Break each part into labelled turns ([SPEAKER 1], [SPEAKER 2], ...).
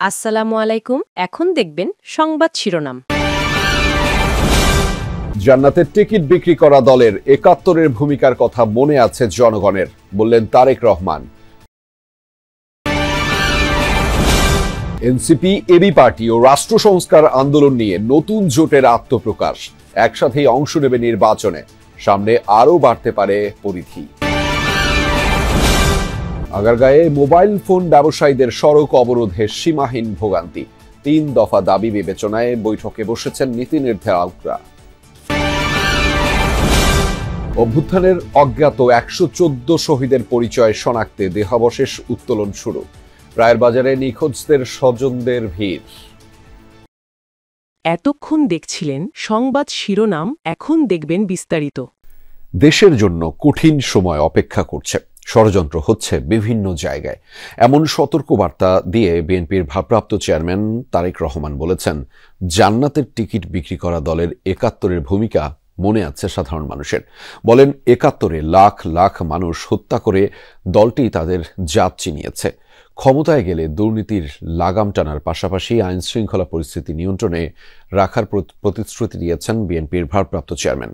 [SPEAKER 1] আসসালামু আলাইকুম। এখন দেখবেন সংবাদ শিরোনাম।
[SPEAKER 2] জান্নাতের টিকিট বিক্রি করা দলের ৭১-এর ভূমিকার কথা মনে আছে জনগণের, বললেন Tarique Rahman. NCP, AB party ও রাষ্ট্র সংস্কার আন্দোলন নিয়ে নতুন জোটের আত্মপ্রকাশ। একসাথেই অংশ নেবে নির্বাচনে, সামনে আরও বাড়তে পারে পরিধি। আগারগাঁয়ে মোবাইল ফোন ব্যবসায়ীদের সড়ক অবরোধে সীমাহীন ভোগান্তি। ৩ দফা দাবি বিবেচনায় বৈঠকে বসেছেন নীতি নির্ধারকরা। অভ্যুত্থানের অজ্ঞাত ১১৪ শহীদের পরিচয় শনাক্তে দেহাবশেষ উত্তোলন শুরু। রায়ের বাজারে নিখোঁজদের স্বজনদের ভিড়।
[SPEAKER 1] এতক্ষণ দেখছিলেন সংবাদ শিরোনাম, এখন দেখবেন বিস্তারিত।
[SPEAKER 2] দেশের জন্য কঠিন সময় অপেক্ষা করছে, ষড়যন্ত্র হচ্ছে বিভিন্ন জায়গায়। এমন সতর্কবার্তা দিয়ে বিএনপির ভারপ্রাপ্ত চেয়ারম্যান তারেক রহমান বলেছেন, জান্নাতের টিকিট বিক্রি করা দলের ৭১-এর ভূমিকা মনে আছে সাধারণ মানুষের। বলেন, ৭১-এ লাখ লাখ মানুষ হত্যা করে দলটি তাদের জাত চিনিয়েছে। ক্ষমতায় গেলে দুর্নীতির লাগাম টানার পাশাপাশি আইন শৃঙ্খলা পরিস্থিতি নিয়ন্ত্রণে রাখার প্রতিশ্রুতি দিয়েছেন বিএনপির ভারপ্রাপ্ত চেয়ারম্যান।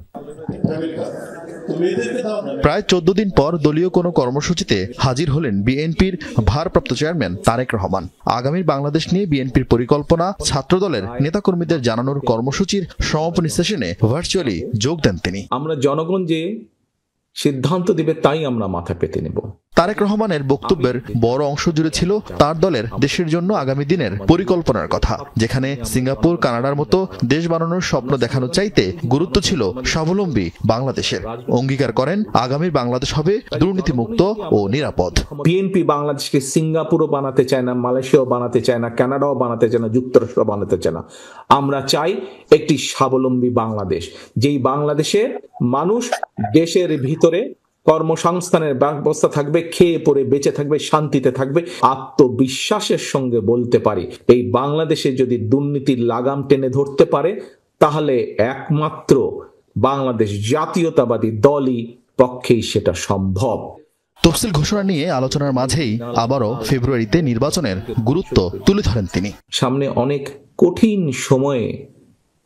[SPEAKER 3] প্রায় ১৪ দিন পর দলীয় কোনো কর্মসূচিতে হাজির হলেন বিএনপির ভারপ্রাপ্ত চেয়ারম্যান তারেক রহমান। আগামীর বাংলাদেশ নিয়ে বিএনপির পরিকল্পনা ছাত্রদলের নেতাকর্মীদের জানানোর কর্মসূচির সমাপনী সেশনে ভার্চুয়ালি যোগ দেন তিনি।
[SPEAKER 4] আমরা জনগণ যে সিদ্ধান্ত দিবে তাই আমরা মাথা পেতে নেব।
[SPEAKER 3] তারেক রহমানের বক্তব্যের বড় অংশ জুড়ে ছিল তার দলের দেশের জন্য আগামী দিনের পরিকল্পনার কথা, যেখানে সিঙ্গাপুর, কানাডার মতো দেশ বানানোর স্বপ্ন দেখানো চাইতে গুরুত্ব ছিল স্বাবলম্বী বাংলাদেশের। অঙ্গীকার করেন আগামীর বাংলাদেশ হবে দুর্নীতিমুক্ত ও নিরাপদ।
[SPEAKER 4] বিএনপি বাংলাদেশকে সিঙ্গাপুরও বানাতে চায় না, মালয়েশিয়াও বানাতে চায় না, কানাডাও বানাতে চায় না, যুক্তরাষ্ট্র বানাতে চায় না। আমরা চাই একটি স্বাবলম্বী বাংলাদেশ, যেই বাংলাদেশের মানুষ দেশের ভিতরে কর্মসংস্থানের ব্যবস্থা থাকবে, খেয়ে পরে বেঁচে থাকবে, শান্তিতে থাকবে, আত্মবিশ্বাসের সঙ্গে বলতে পারি এই বাংলাদেশে যদি দুর্নীতির লাগাম টেনে ধরতে পারে তাহলে একমাত্র বাংলাদেশ জাতীয়তাবাদী দলই পক্ষেই সেটা সম্ভব।
[SPEAKER 3] তফসিল ঘোষণা নিয়ে আলোচনার মাঝেই আবারও ফেব্রুয়ারিতে নির্বাচনের গুরুত্ব তুলে ধরেন তিনি।
[SPEAKER 4] সামনে অনেক কঠিন সময়ে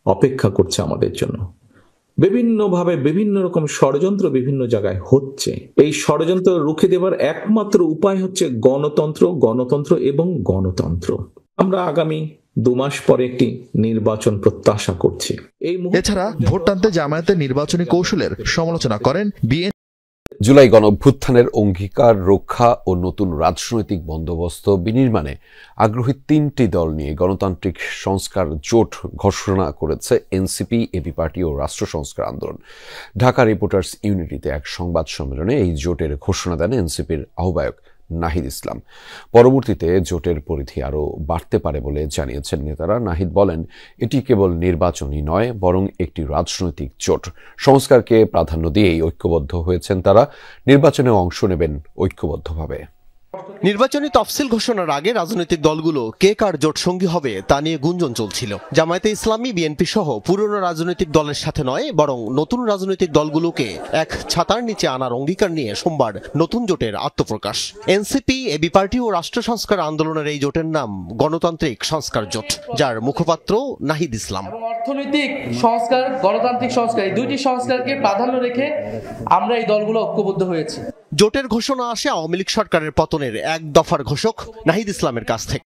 [SPEAKER 4] অপেক্ষা করছে আমাদের জন্য। বিভিন্নভাবে বিভিন্ন রকম ষড়যন্ত্র বিভিন্ন জায়গায় হচ্ছে। এই ষড়যন্ত্র রুখে দেবার একমাত্র উপায় হচ্ছে গণতন্ত্র, গণতন্ত্র এবং গণতন্ত্র। আমরা আগামী ২ মাস পরে একটি নির্বাচন প্রত্যাশা করছি।
[SPEAKER 3] এছাড়া ভোট টানতে জামায়াতের নির্বাচনী কৌশলের সমালোচনা করেন বিএনপি।
[SPEAKER 2] জুলাই গণঅভ্যুত্থানের অঙ্গীকার রক্ষা ও নতুন রাজনৈতিক বন্দোবস্ত বিনির্মাণে আগ্রহী ৩টি দল নিয়ে গণতান্ত্রিক সংস্কার জোট ঘোষণা করেছে এনসিপি, এবি পার্টি ও রাষ্ট্র সংস্কার আন্দোলন। ঢাকা রিপোর্টার্স ইউনিটিতে এক সংবাদ সম্মেলনে এই জোটের ঘোষণা দেন এনসিপির আহ্বায়ক নাহিদ ইসলাম। পরবর্তীতে জোটের পরিধি আরও বাড়তে পারে বলে জানিয়েছেন নেতারা। নাহিদ বলেন, এটি কেবল নির্বাচনী নয়, বরং একটি রাজনৈতিক জোট। সংস্কারকে প্রাধান্য দিয়েই ঐক্যবদ্ধ হয়েছেন তারা। নির্বাচনে অংশ নেবেন ঐক্যবদ্ধভাবে।
[SPEAKER 5] নির্বাচনী তফসিল ঘোষণার আগে রাজনৈতিক দলগুলো কে কার জোট সঙ্গী হবে তা নিয়ে গুঞ্জন চলছিল। জামায়াতে ইসলামী, বিএনপি সহ পুরনো রাজনৈতিক দলের সাথে নয়, বরং নতুন রাজনৈতিক দলগুলোকে এক ছাতার নিচে আনার অঙ্গীকার নিয়ে সোমবার নতুন জোটের আত্মপ্রকাশ। এনসিপি, এবি পার্টি ও রাষ্ট্র সংস্কার আন্দোলনের এই জোটের নাম গণতান্ত্রিক সংস্কার জোট, যার মুখপাত্র নাহিদ ইসলাম।
[SPEAKER 6] অর্থনৈতিক সংস্কার, গণতান্ত্রিক সংস্কার, এই দুইটি সংস্কারকে প্রাধান্য রেখে আমরা এই দলগুলো ঐক্যবদ্ধ হয়েছি।
[SPEAKER 5] জোটের ঘোষণা আসে আওয়ামী লীগ সরকারের পতনের ১ দফার ঘোষক নাহিদ ইসলামের কাছ থেকে।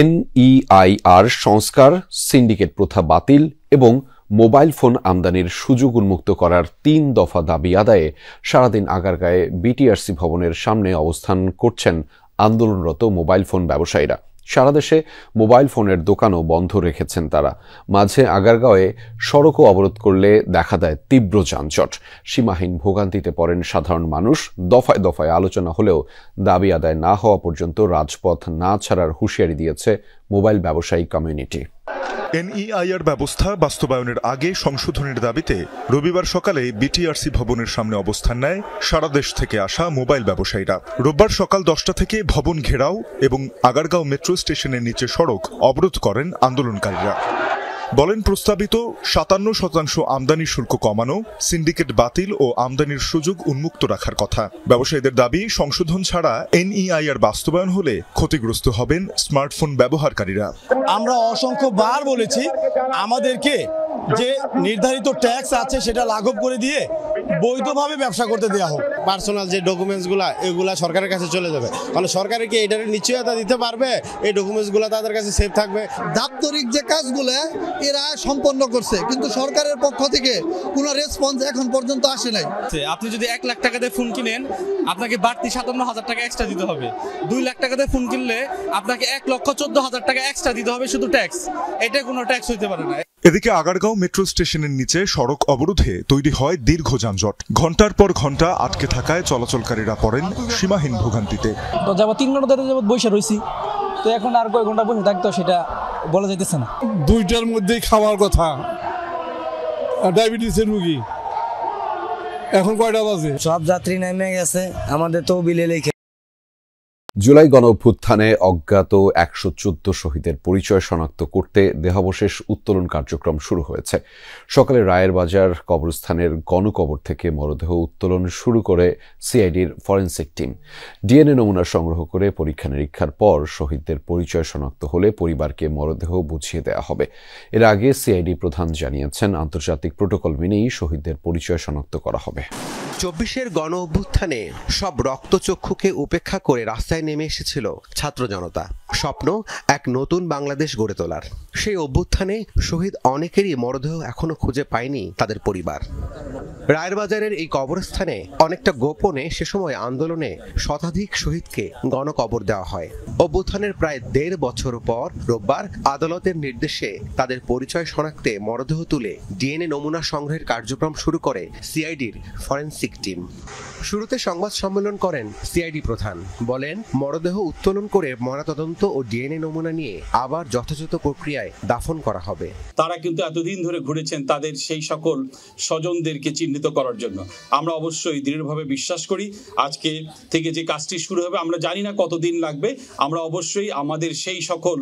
[SPEAKER 2] এনইআইআর সংস্কার, সিন্ডিকেট প্রথা বাতিল এবং মোবাইল ফোন আমদানির সুযোগ উন্মুক্ত করার ৩ দফা দাবি আদায়ে সারাদিন আগারগাঁয়ে বিটিআরসি ভবনের সামনে অবস্থান করছেন আন্দোলনরত মোবাইল ফোন ব্যবসায়ীরা। সারা দেশে মোবাইল ফোনের দোকানও বন্ধ রেখেছেন তারা। মাঝে আগারগাঁওয়ে সড়কও অবরোধ করলে দেখা দেয় তীব্র যানজট। সীমাহীন ভোগান্তিতে পড়েন সাধারণ মানুষ। দফায় দফায় আলোচনা হলেও দাবি আদায় না হওয়া পর্যন্ত রাজপথ না ছাড়ার হুঁশিয়ারি দিয়েছে মোবাইল ব্যবসায়ী কমিউনিটি।
[SPEAKER 7] এনইআইআর ব্যবস্থা বাস্তবায়নের আগে সংশোধনের দাবিতে রবিবার সকালে বিটিআরসি ভবনের সামনে অবস্থান নেয় সারা দেশ থেকে আসা মোবাইল ব্যবসায়ীরা। রোববার সকাল 10টা থেকে ভবন ঘেরাও এবং আগারগাঁও মেট্রো স্টেশনের নিচে সড়ক অবরোধ করেন আন্দোলনকারীরা। বলেন প্রস্তাবিত 57% আমদানি শুল্ক কমানো, সিন্ডিকেট বাতিল ও আমদানির সুযোগ উন্মুক্ত রাখার কথা। ব্যবসায়ীদের দাবি, সংশোধন ছাড়া NEIR বাস্তবায়ন হলে ক্ষতিগ্রস্ত হবেন স্মার্টফোন ব্যবহারকারীরা।
[SPEAKER 8] আমরা অসংখ্য বার বলেছি আমাদেরকে যে নির্ধারিত ট্যাক্স আছে সেটা লাঘব করে দিয়ে বৈধভাবে ব্যবসা করতে দেওয়া হোক।
[SPEAKER 9] পার্সোনাল যে ডকুমেন্টসগুলো এগুলা সরকারের কাছে চলে যাবে, মানে সরকারের কি এটার নিশ্চয়তা দিতে পারবে এই ডকুমেন্টসগুলো তাদের কাছে সেফ থাকবে।
[SPEAKER 10] দাপ্তরিক যে কাজগুলো এরা সম্পন্ন করছে, কিন্তু সরকারের পক্ষ থেকে কোনো রেসপন্স এখন পর্যন্ত আসে নাই।
[SPEAKER 11] আপনি যদি 1 লাখ টাকা দিয়ে ফোন কিনেন, আপনাকে বাড়তি 57,000 টাকা এক্সট্রা দিতে হবে। 2 লাখ টাকা দিয়ে ফোন কিনলে আপনাকে 1,14,000 টাকা এক্সট্রা দিতে হবে শুধু ট্যাক্স। এটা কোনো ট্যাক্স হইতে পারে না।
[SPEAKER 7] এদিকে আগারগাঁও মেট্রো স্টেশনের নিচে সড়ক অবরোধে তৈরি হয় দীর্ঘ যানজট। ঘন্টার পর ঘন্টা আটকে থাকায় চলাচলকারীরা পড়েন সীমাহীন ভোগান্তিতে।
[SPEAKER 12] তো যাবত 3 ঘন্টা ধরে বসে রয়েছি, তো এখন আর কয় ঘন্টা বসে থাকতো সেটা বলা যাইতেছে না।
[SPEAKER 13] 2টার মধ্যেই খাওয়ার কথা, ডায়াবেটিসের রোগী। এখন কয়টা বাজে?
[SPEAKER 14] সব যাত্রী নেমে গেছে, আমাদের তহবিলে লিখে।
[SPEAKER 2] জুলাই গণঅভ্যুত্থানে অজ্ঞাত 114 শহীদের পরিচয় শনাক্ত করতে দেহাবশেষ উত্তোলন কার্যক্রম শুরু হয়েছে। সকালে রায়ের বাজার কবরস্থানের গণকবর থেকে মরদেহ উত্তোলন শুরু করে সিআইডির ফরেনসিক টিম। ডিএনএ নমুনা সংগ্রহ করে পরীক্ষা নিরীক্ষার পর শহীদদের পরিচয় শনাক্ত হলে পরিবারকে মরদেহ বুঝিয়ে দেওয়া হবে। এর আগে সিআইডি প্রধান জানিয়েছেন, আন্তর্জাতিক প্রোটোকল মেনেই শহীদদের পরিচয় শনাক্ত করা হবে।
[SPEAKER 5] 24-এর গণ অভ্যুত্থানে সব রক্তচক্ষুকে উপেক্ষা করে রাস্তায় নেমে এসেছিল ছাত্র জনতা। স্বপ্ন এক নতুন বাংলাদেশ গড়ে তোলার। সেই অভ্যুত্থানে শহীদ অনেকেরই মরদেহ এখনো খুঁজে পায়নি তাদের পরিবার। রায়ের বাজারের এই কবরস্থানে অনেকটা গোপনে সে সময় আন্দোলনে শতাধিক শহীদকে গণকবর দেওয়া হয়। অভ্যুত্থানের প্রায় 1.5 বছর পর রোববার আদালতের নির্দেশে তাদের পরিচয় শনাক্তে মরদেহ তুলে ডিএনএ নমুনা সংগ্রহের কার্যক্রম শুরু করে সিআইডির ফরেনসিক টিম। শুরুতে সংবাদ সম্মেলন করেন সিআইডি প্রধান। বলেন, মরদেহ উত্তোলন করে ময়নাতদন্ত ও ডিএনএ নমুনা নিয়ে আবার যথাযথ প্রক্রিয়ায় দাফন করা হবে।
[SPEAKER 15] তারা কিন্তু এতদিন ধরে ঘুরেছেন তাদের সেই সকল স্বজনদেরকে চিহ্নিত করার জন্য। আমরা অবশ্যই দৃঢ়ভাবে বিশ্বাস করি আজকে থেকে যে কাজটি শুরু হবে, আমরা জানি না কতদিন লাগবে, আমরা অবশ্যই আমাদের সেই সকল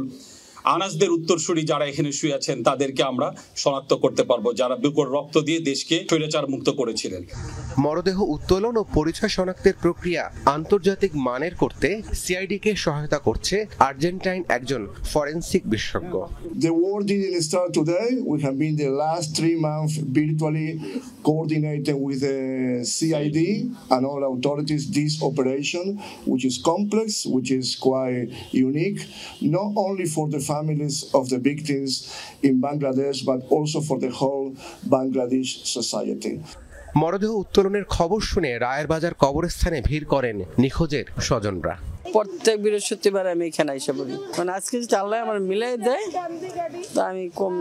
[SPEAKER 15] আনাসদের উত্তরসূরি যারা এখানে শুয়ে আছেন তাদেরকে আমরা শনাক্ত করতে পারবো, যারা বুকের রক্ত দিয়ে দেশকে স্বৈরাচার মুক্ত করেছিলেন।
[SPEAKER 5] মরদেহ উত্তোলন ও পরিচয় শনাক্তের প্রক্রিয়া আন্তর্জাতিক মানের করতে সিআইডিকে সহায়তা করছে আর্জেন্টাইন একজন ফরেনসিক বিশেষজ্ঞ।
[SPEAKER 16] The war didn't start today. We have been the last 3 months virtually coordinating with the CID and all authorities this operation, which is complex, which is quite unique, not only for the families of the victims in Bangladesh, but also for the whole Bangladesh society.
[SPEAKER 5] মরদেহ উত্তোলনের খবর শুনে রায়ের বাজার কবরস্থানে ভিড় করেন নিখোঁজের স্বজনরা।
[SPEAKER 17] প্রত্যেক বৃহস্পতিবার আমি এখানে এসে বলি, মানে আজকে যদি আল্লাহ আমার মিলাই দেয় তা আমি কম